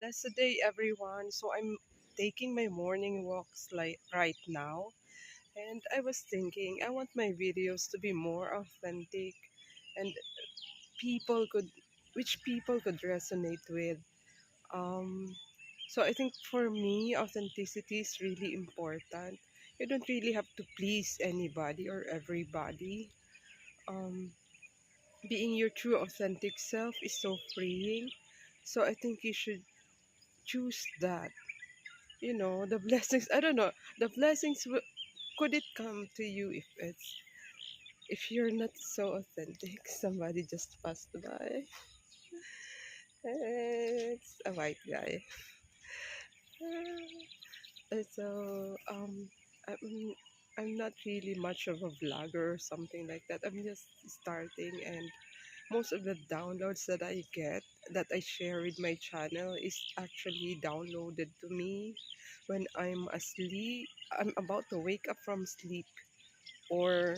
Blessed day, everyone. So I'm taking my morning walks like right now, and I was thinking I want my videos to be more authentic and people could resonate with. Um, so I think for me, authenticity is really important. You don't really have to please anybody or everybody. Um, Being your true authentic self is so freeing. So I think you should choose that. The blessings, I don't know, the blessings could it come to you if you're not so authentic. Somebody just passed by. It's a white guy. So I'm not really much of a vlogger or something like that. I'm just starting, and most of the downloads that I get, that I share with my channel, is actually downloaded to me when I'm asleep. I'm about to wake up from sleep, or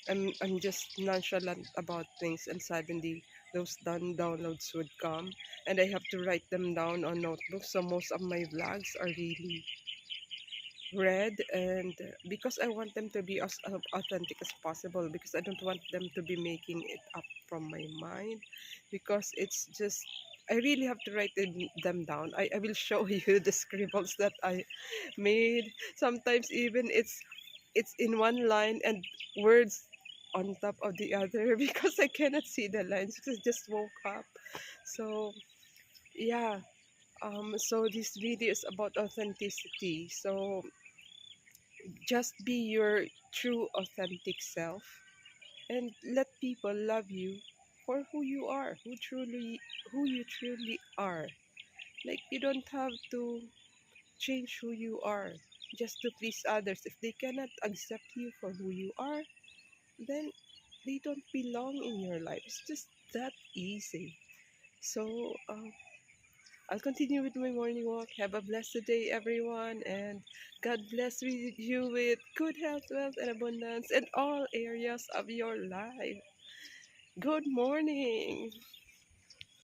I'm just nonchalant about things, and suddenly those downloads would come, and I have to write them down on notebooks. So most of my vlogs are really read, and because I want them to be as authentic as possible, because I don't want them to be making it up from my mind, because it's just I really have to write them down. I will show you the scribbles that I made. Sometimes even it's in one line and words on top of the other because I cannot see the lines because I just woke up. So yeah, so this video is about authenticity. So just be your true authentic self and let people love you for who you are, who you truly are. Like, you don't have to change who you are just to please others. If they cannot accept you for who you are, then they don't belong in your life. It's just that easy. So I'll continue with my morning walk. Have a blessed day, everyone, and God bless you with good health, wealth, and abundance in all areas of your life. Good morning.